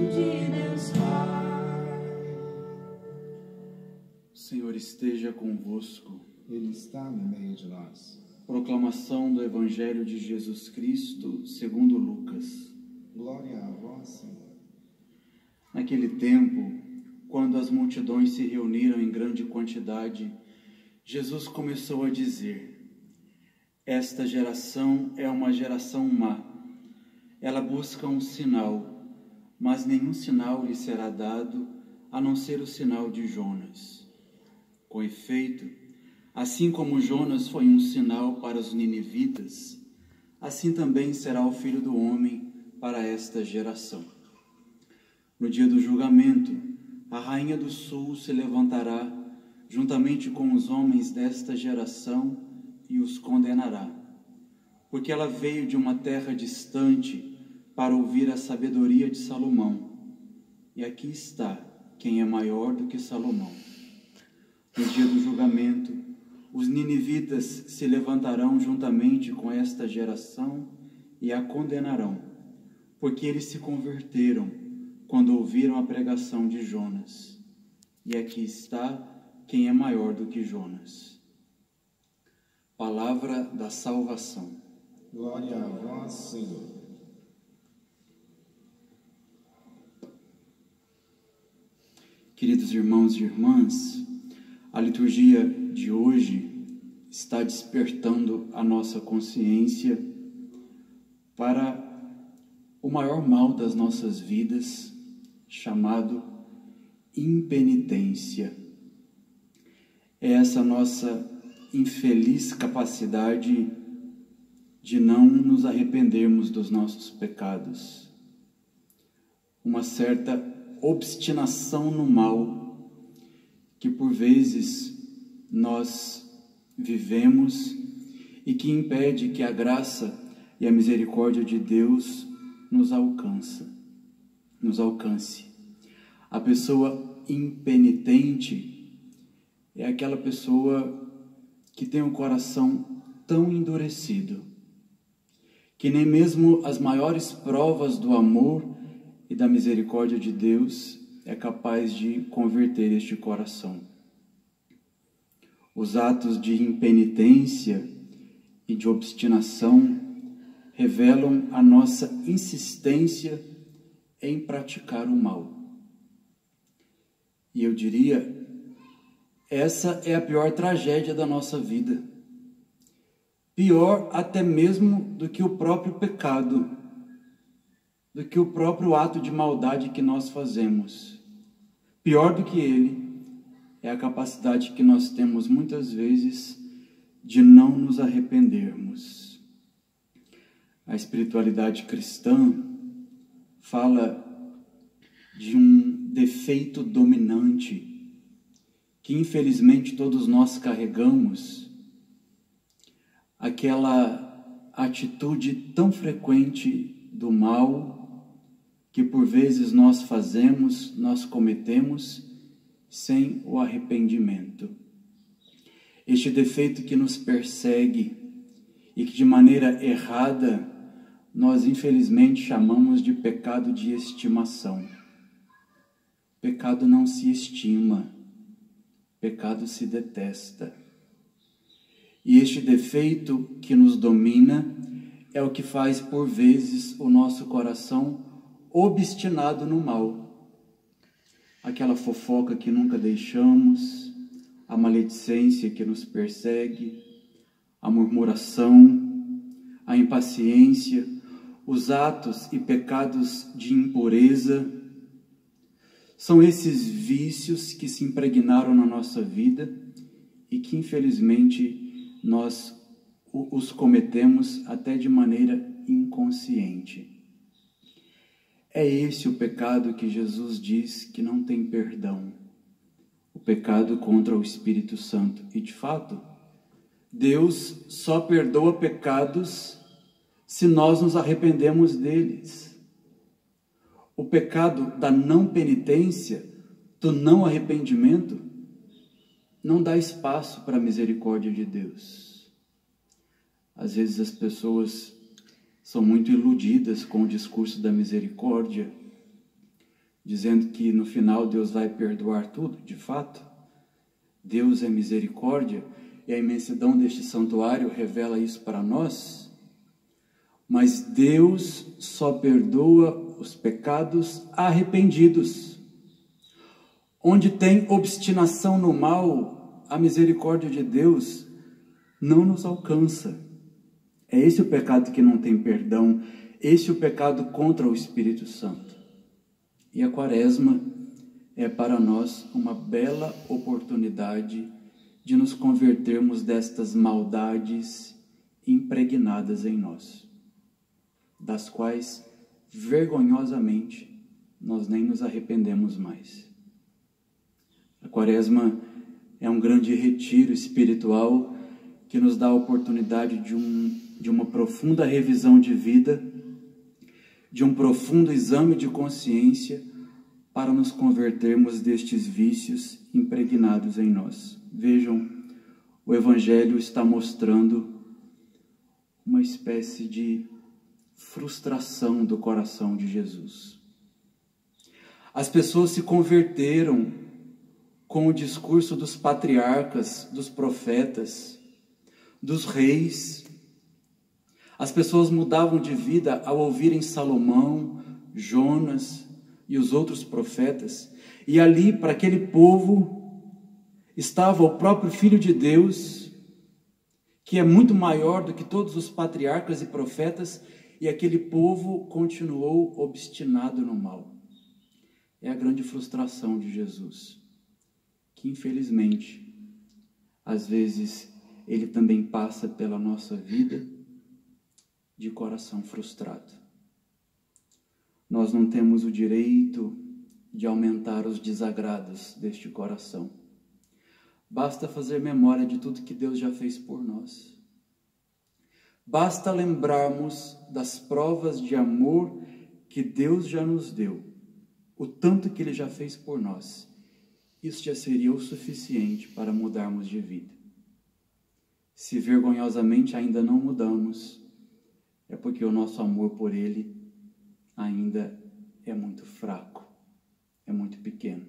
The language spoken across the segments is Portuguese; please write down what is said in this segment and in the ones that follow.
de Deus Pai. O Senhor esteja convosco. Ele está no meio de nós. Proclamação do Evangelho de Jesus Cristo, segundo Lucas. Glória a vós, Senhor. Naquele tempo, quando as multidões se reuniram em grande quantidade, Jesus começou a dizer: esta geração é uma geração má. Ela busca um sinal, mas nenhum sinal lhe será dado, a não ser o sinal de Jonas. Com efeito, assim como Jonas foi um sinal para os ninivitas, assim também será o Filho do Homem para esta geração. No dia do julgamento, a rainha do sul se levantará, juntamente com os homens desta geração, e os condenará, porque ela veio de uma terra distante para ouvir a sabedoria de Salomão. E aqui está quem é maior do que Salomão. No dia do julgamento, os ninivitas se levantarão juntamente com esta geração e a condenarão, porque eles se converteram quando ouviram a pregação de Jonas. E aqui está quem é maior do que Jonas. Palavra da salvação. Glória a vós, Senhor. Queridos irmãos e irmãs, a liturgia de hoje está despertando a nossa consciência para o maior mal das nossas vidas, chamado impenitência. É essa nossa infeliz capacidade de não nos arrependermos dos nossos pecados. Uma certa obstinação no mal que por vezes nós vivemos e que impede que a graça e a misericórdia de Deus nos alcance. A pessoa impenitente é aquela pessoa que tem um coração tão endurecido que nem mesmo as maiores provas do amor e da misericórdia de Deus é capaz de converter este coração. Os atos de impenitência e de obstinação revelam a nossa insistência em praticar o mal. E eu diria, essa é a pior tragédia da nossa vida. Pior até mesmo do que o próprio pecado, do que o próprio ato de maldade que nós fazemos. Pior do que ele é a capacidade que nós temos muitas vezes de não nos arrependermos. A espiritualidade cristã fala de um defeito dominante que infelizmente todos nós carregamos, aquela atitude tão frequente do mal que por vezes nós cometemos sem o arrependimento. Este defeito que nos persegue e que de maneira errada nós infelizmente chamamos de pecado de estimação. Pecado não se estima, pecado se detesta. E este defeito que nos domina é o que faz por vezes o nosso coração obstinado no mal. Aquela fofoca que nunca deixamos, a maledicência que nos persegue, a murmuração, a impaciência, os atos e pecados de impureza. São esses vícios que se impregnaram na nossa vida e que infelizmente nós os cometemos até de maneira inconsciente. É esse o pecado que Jesus diz que não tem perdão, o pecado contra o Espírito Santo. E de fato, Deus só perdoa pecados se nós nos arrependemos deles. O pecado da não penitência, do não arrependimento, não dá espaço para a misericórdia de Deus. Às vezes as pessoas são muito iludidas com o discurso da misericórdia dizendo que no final Deus vai perdoar tudo. De fato, Deus é misericórdia e a imensidão deste santuário revela isso para nós. Mas Deus só perdoa os pecados arrependidos. Onde tem obstinação no mal, a misericórdia de Deus não nos alcança. É esse o pecado que não tem perdão, esse o pecado contra o Espírito Santo. E a Quaresma é para nós uma bela oportunidade de nos convertermos destas maldades impregnadas em nós, das quais, vergonhosamente, nós nem nos arrependemos mais. A Quaresma é um grande retiro espiritual que nos dá a oportunidade de uma profunda revisão de vida, de um profundo exame de consciência para nos convertermos destes vícios impregnados em nós. Vejam, o Evangelho está mostrando uma espécie de frustração do coração de Jesus. As pessoas se converteram com o discurso dos patriarcas, dos profetas, dos reis. As pessoas mudavam de vida ao ouvirem Salomão, Jonas e os outros profetas. E ali, para aquele povo, estava o próprio Filho de Deus, que é muito maior do que todos os patriarcas e profetas, e aquele povo continuou obstinado no mal. É a grande frustração de Jesus, que infelizmente, às vezes, ele também passa pela nossa vida de coração frustrado. Nós não temos o direito de aumentar os desagrados deste coração. Basta fazer memória de tudo que Deus já fez por nós. Basta lembrarmos das provas de amor que Deus já nos deu, o tanto que Ele já fez por nós. Isso já seria o suficiente para mudarmos de vida. Se vergonhosamente ainda não mudamos, é porque o nosso amor por Ele ainda é muito fraco, é muito pequeno.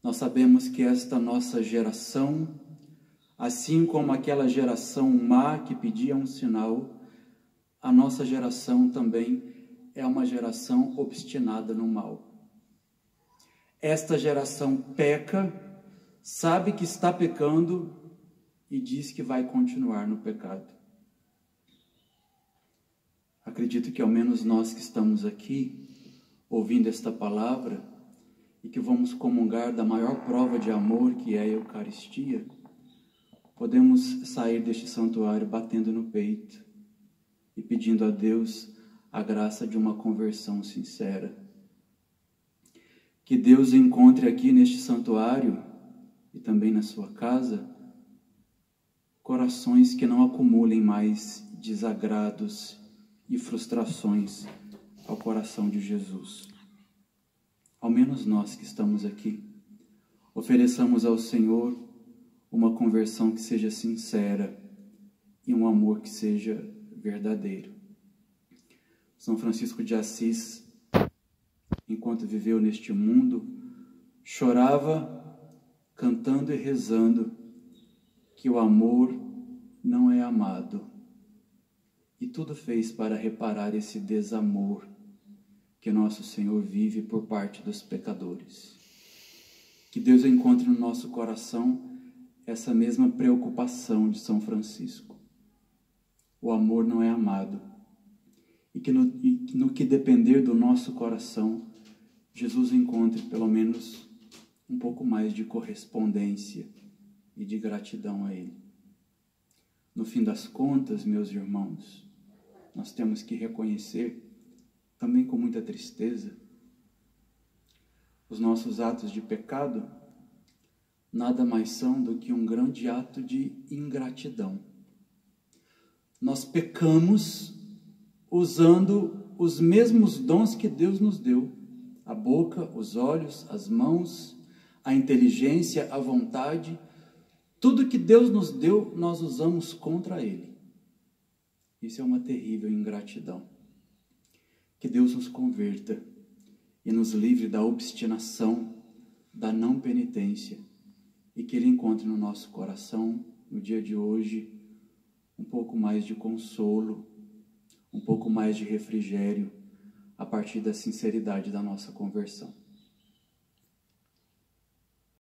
Nós sabemos que esta nossa geração, assim como aquela geração má que pedia um sinal, a nossa geração também é uma geração obstinada no mal. Esta geração peca, sabe que está pecando e diz que vai continuar no pecado. Acredito que ao menos nós que estamos aqui, ouvindo esta palavra, e que vamos comungar da maior prova de amor que é a Eucaristia, podemos sair deste santuário batendo no peito e pedindo a Deus a graça de uma conversão sincera. Que Deus encontre aqui neste santuário e também na sua casa corações que não acumulem mais desagrados e frustrações ao coração de Jesus. Ao menos nós que estamos aqui, ofereçamos ao Senhor uma conversão que seja sincera e um amor que seja verdadeiro. São Francisco de Assis, enquanto viveu neste mundo, chorava cantando e rezando que o amor não é amado. E tudo fez para reparar esse desamor que nosso Senhor vive por parte dos pecadores. Que Deus encontre no nosso coração essa mesma preocupação de São Francisco. O amor não é amado. E que no que depender do nosso coração, Jesus encontre pelo menos um pouco mais de correspondência e de gratidão a Ele. No fim das contas, meus irmãos, nós temos que reconhecer, também com muita tristeza, os nossos atos de pecado nada mais são do que um grande ato de ingratidão. Nós pecamos usando os mesmos dons que Deus nos deu: a boca, os olhos, as mãos, a inteligência, a vontade. Tudo que Deus nos deu, nós usamos contra Ele. Isso é uma terrível ingratidão. Que Deus nos converta e nos livre da obstinação, da não penitência, e que Ele encontre no nosso coração, no dia de hoje, um pouco mais de consolo, um pouco mais de refrigério, a partir da sinceridade da nossa conversão.